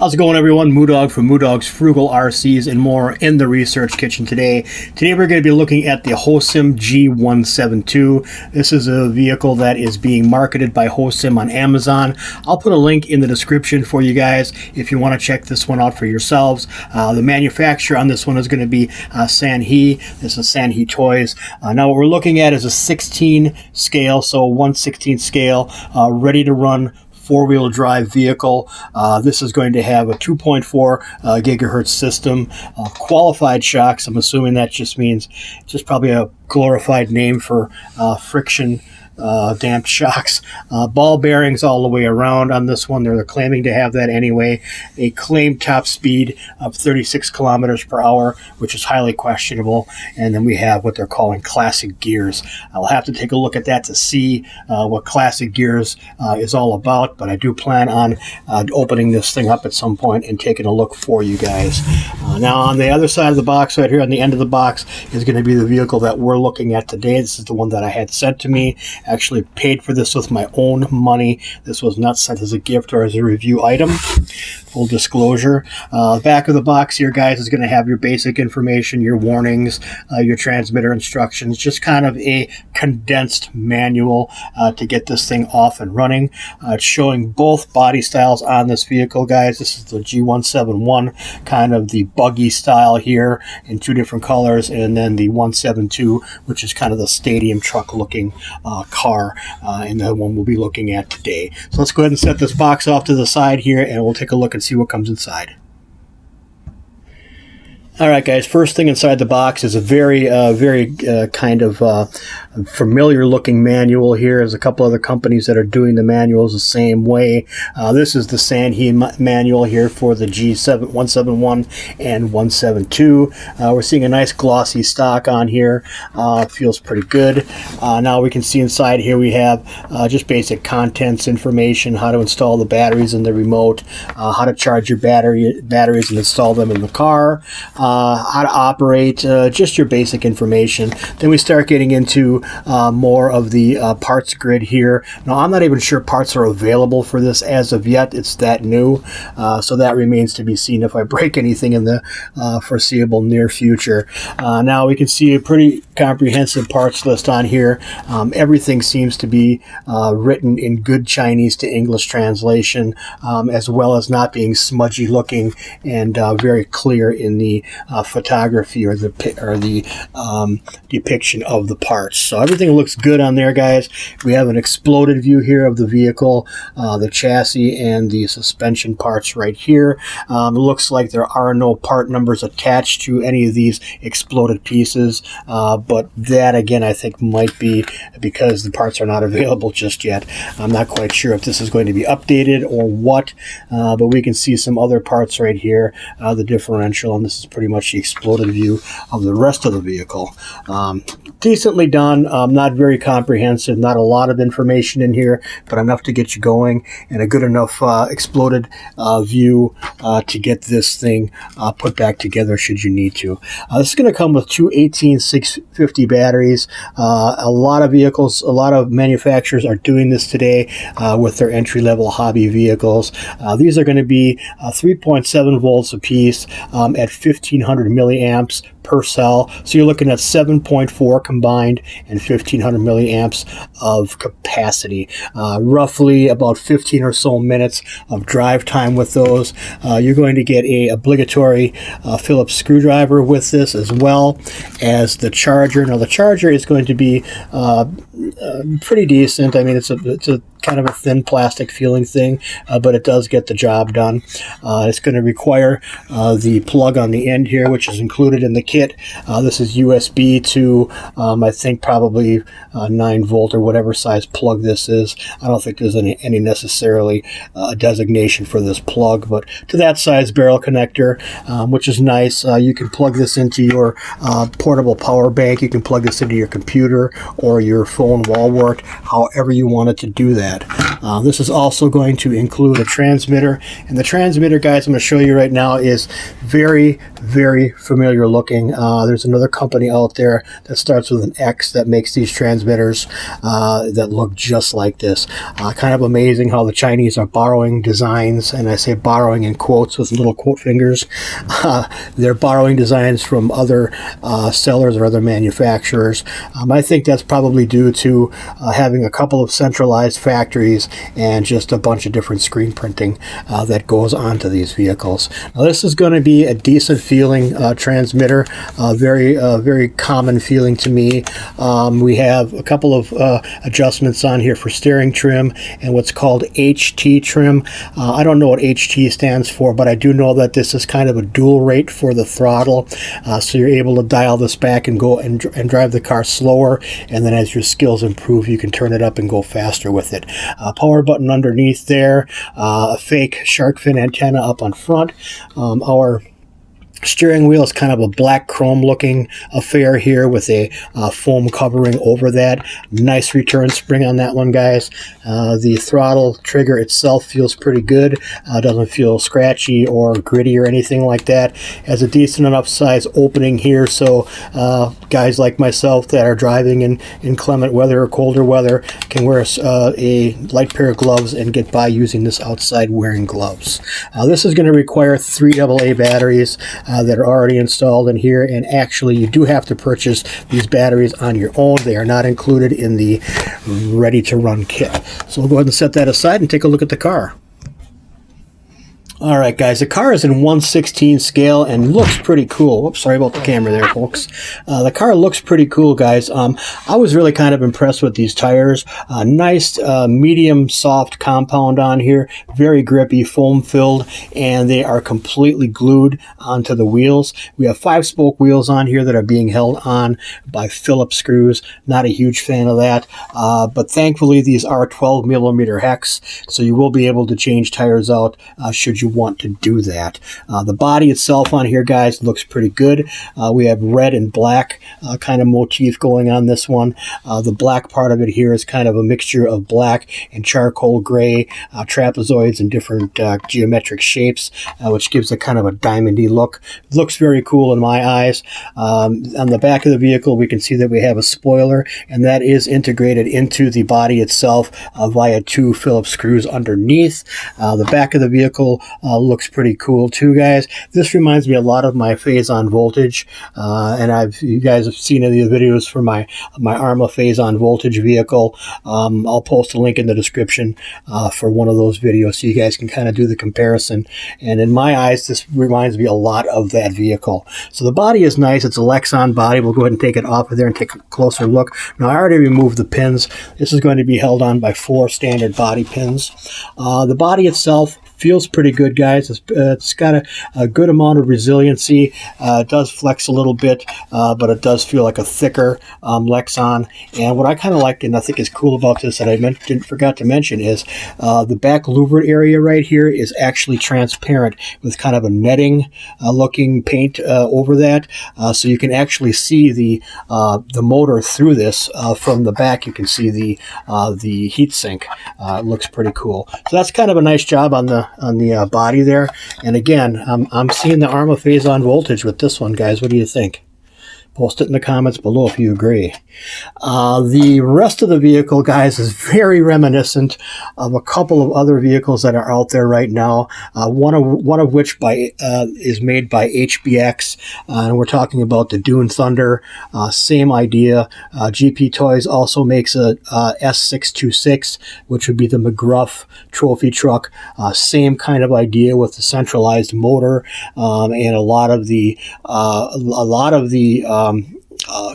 How's it going, everyone? Moodog from Moodog's Frugal RCs and more in the research kitchen today. Today we're going to be looking at the Hosim G172. This is a vehicle that is being marketed by Hosim on Amazon. I'll put a link in the description for you guys if you want to check this one out for yourselves. The manufacturer on this one is going to be Sanhee. This is Sanhee Toys. Now what we're looking at is a 16 scale, so 1/16 scale, ready to run four-wheel drive vehicle. This is going to have a 2.4 gigahertz system, qualified shocks. I'm assuming that just means probably a glorified name for friction damped shocks. Ball bearings all the way around on this one. They're claiming to have that anyway. A claimed top speed of 36 kilometers per hour, which is highly questionable. And then we have what they're calling classic gears. I'll have to take a look at that to see what classic gears is all about, but I do plan on opening this thing up at some point and taking a look for you guys. Now on the other side of the box, right here on the end of the box, is going to be the vehicle that we're looking at today. This is the one that I had sent to me. Actually paid for this with my own money. This was not sent as a gift or as a review item. Full disclosure. Back of the box here, guys, is going to have your basic information, your warnings, your transmitter instructions, just kind of a condensed manual to get this thing off and running. It's showing both body styles on this vehicle, guys. This is the G171, kind of the buggy style here in two different colors, and then the 172, which is kind of the stadium truck looking car, and the one we'll be looking at today. So let's go ahead and set this box off to the side here, and we'll take a look and see what comes inside. All right, guys, first thing inside the box is a very kind of familiar-looking manual here. There's a couple other companies that are doing the manuals the same way. This is the Sanhee manual here for the G171 and 172. We're seeing a nice glossy stock on here. Feels pretty good. Now we can see inside here we have just basic contents information, how to install the batteries in the remote, how to charge your batteries and install them in the car, how to operate, just your basic information. Then we start getting into more of the parts grid here. Now, I'm not even sure parts are available for this as of yet. It's that new, so that remains to be seen if I break anything in the foreseeable near future. Now we can see a pretty comprehensive parts list on here. Everything seems to be written in good Chinese to English translation, as well as not being smudgy looking and very clear in the photography or the depiction of the parts. So everything looks good on there, guys. We have an exploded view here of the vehicle, the chassis and the suspension parts right here. It looks like there are no part numbers attached to any of these exploded pieces, but that again I think might be because the parts are not available just yet. I'm not quite sure if this is going to be updated or what, but we can see some other parts right here, the differential, and this is pretty much the exploded view of the rest of the vehicle. Decently done, not very comprehensive, not a lot of information in here, but enough to get you going, and a good enough exploded view to get this thing put back together should you need to. This is going to come with two 18650 batteries. A lot of vehicles, a lot of manufacturers are doing this today with their entry-level hobby vehicles. These are going to be 3.7 volts a piece at 1500 milliamps per cell. So you're looking at 7.4 combined and 1500 milliamps of capacity. Roughly about 15 or so minutes of drive time with those. You're going to get a obligatory Phillips screwdriver with this, as well as the charger. Now the charger is going to be pretty decent. I mean, it's a kind of a thin plastic feeling thing, but it does get the job done. It's going to require the plug on the end here, which is included in the kit. This is USB to I think probably 9 volt or whatever size plug this is. I don't think there's any necessarily designation for this plug, but to that size barrel connector, which is nice. You can plug this into your portable power bank. You can plug this into your computer or your phone wall wart, however you want it to do that. This is also going to include a transmitter, and the transmitter, guys, I'm going to show you right now is very, very familiar looking. amazing. There's another company out there that starts with an X that makes these transmitters that look just like this. Kind of amazing how the Chinese are borrowing designs, and I say borrowing in quotes with little quote fingers. They're borrowing designs from other sellers or other manufacturers. I think that's probably due to having a couple of centralized factories and just a bunch of different screen printing that goes onto these vehicles. Now, this is going to be a decent feeling transmitter, very common feeling to me. We have a couple of adjustments on here for steering trim and what's called HT trim. I don't know what HT stands for, but I do know that this is kind of a dual rate for the throttle, so you're able to dial this back and go and drive the car slower, and then as your skills improve you can turn it up and go faster with it. Power button underneath there, a fake shark fin antenna up on front. Our steering wheel is kind of a black chrome looking affair here with a foam covering over that. Nice return spring on that one, guys. The throttle trigger itself feels pretty good. Doesn't feel scratchy or gritty or anything like that. Has a decent enough size opening here, so guys like myself that are driving in inclement weather or colder weather can wear a light pair of gloves and get by using this outside wearing gloves. This is going to require 3 AA batteries that are already installed in here, and actually you do have to purchase these batteries on your own. They are not included in the ready to run kit. So we'll go ahead and set that aside and take a look at the car. All right, guys, the car is in 1/16 scale and looks pretty cool. Whoops, sorry about the camera there, folks. The car looks pretty cool, guys. I was really kind of impressed with these tires. Nice medium soft compound on here, very grippy, foam filled, and they are completely glued onto the wheels. We have 5-spoke wheels on here that are being held on by Phillips screws. Not a huge fan of that, but thankfully these are 12mm hex, so you will be able to change tires out should you want to do that. The body itself on here, guys, looks pretty good. We have red and black kind of motif going on this one. The black part of it here is kind of a mixture of black and charcoal gray, trapezoids and different geometric shapes, which gives a kind of a diamondy look. Looks very cool in my eyes. On the back of the vehicle, we can see that we have a spoiler, and that is integrated into the body itself via 2 Phillips screws underneath. The back of the vehicle looks pretty cool too, guys. This reminds me a lot of my phase on voltage, and you guys have seen any of the videos for my Arma phase on voltage vehicle. I'll post a link in the description for one of those videos so you guys can kind of do the comparison. And in my eyes, this reminds me a lot of that vehicle. So the body is nice. It's a Lexan body. We'll go ahead and take it off of there and take a closer look. Now, I already removed the pins. This is going to be held on by 4 standard body pins. The body itself feels pretty good, guys. It's got a good amount of resiliency. It does flex a little bit, but it does feel like a thicker Lexan. And what I kind of like and I think is cool about this that I forgot to mention is the back louvered area right here is actually transparent with kind of a netting looking paint over that. So you can actually see the motor through this from the back. You can see the heat sink. It looks pretty cool. So that's kind of a nice job on the body there. And again, I'm seeing the Arma phase on voltage with this one, guys. What do you think? Post it in the comments below if you agree. The rest of the vehicle, guys, is very reminiscent of a couple of other vehicles that are out there right now. One of which is made by HBX, and we're talking about the Dune Thunder. Same idea. GP Toys also makes a S626, which would be the McGruff trophy truck. Same kind of idea with the centralized motor, and a lot of the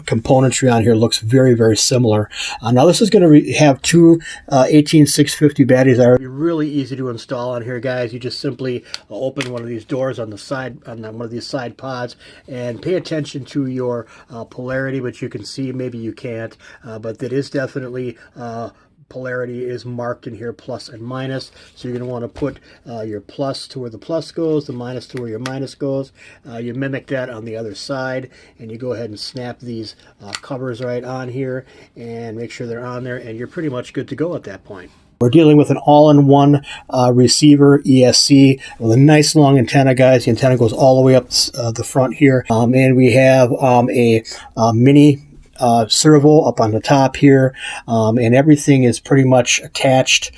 componentry on here looks very, very similar. Now this is going to have 2 18650 batteries that are really easy to install on here, guys. You just simply open one of these doors on the side, on one of these side pods, and pay attention to your polarity, which you can see, maybe you can't, but that is definitely polarity is marked in here, plus and minus. So you're going to want to put your plus to where the plus goes, the minus to where your minus goes. You mimic that on the other side, and you go ahead and snap these covers right on here and make sure they're on there, and you're pretty much good to go at that point. We're dealing with an all-in-one receiver ESC with a nice long antenna, guys. The antenna goes all the way up the front here, and we have a mini servo up on the top here, and everything is pretty much attached,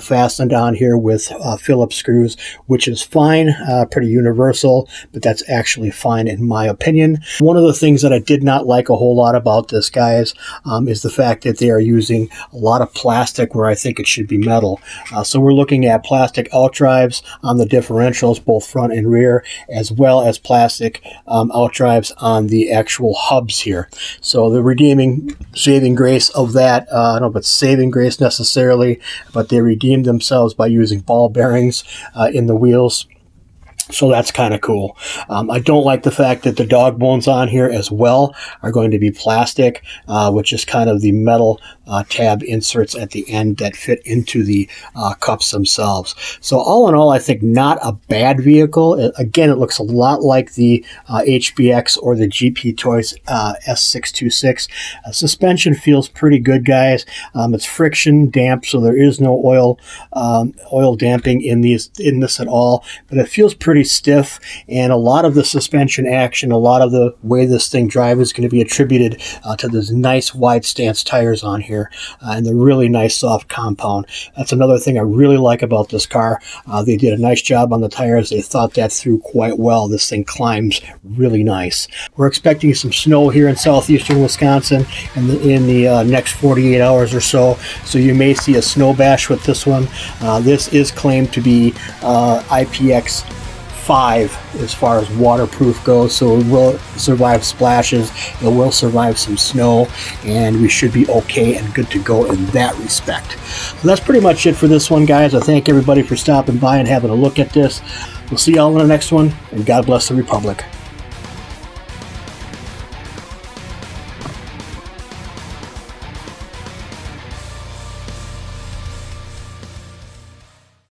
fastened on here with Phillips screws, which is fine, pretty universal, but that's actually fine in my opinion. One of the things that I did not like a whole lot about this, guys, is the fact that they are using a lot of plastic where I think it should be metal. So we're looking at plastic outdrives on the differentials, both front and rear, as well as plastic outdrives on the actual hubs here. So the redeeming saving grace of that, I don't know if it's saving grace necessarily, but they redeemed themselves by using ball bearings in the wheels. So that's kind of cool. I don't like the fact that the dog bones on here as well are going to be plastic, with just kind of the metal tab inserts at the end that fit into the cups themselves. So all in all, I think not a bad vehicle. Again, it looks a lot like the HBX or the GP Toys S626. Suspension feels pretty good, guys. It's friction damp, so there is no oil damping in this at all, but it feels pretty stiff, and a lot of the suspension action, a lot of the way this thing drives is going to be attributed to those nice wide stance tires on here, and the really nice soft compound. That's another thing I really like about this car. They did a nice job on the tires. They thought that through quite well. This thing climbs really nice. We're expecting some snow here in southeastern Wisconsin in the next 48 hours or so, so you may see a snow bash with this one. This is claimed to be IPX5 as far as waterproof goes, so it will survive splashes, it will survive some snow, and we should be okay and good to go in that respect. So that's pretty much it for this one, guys. I thank everybody for stopping by and having a look at this. We'll see y'all in the next one, and God bless the Republic.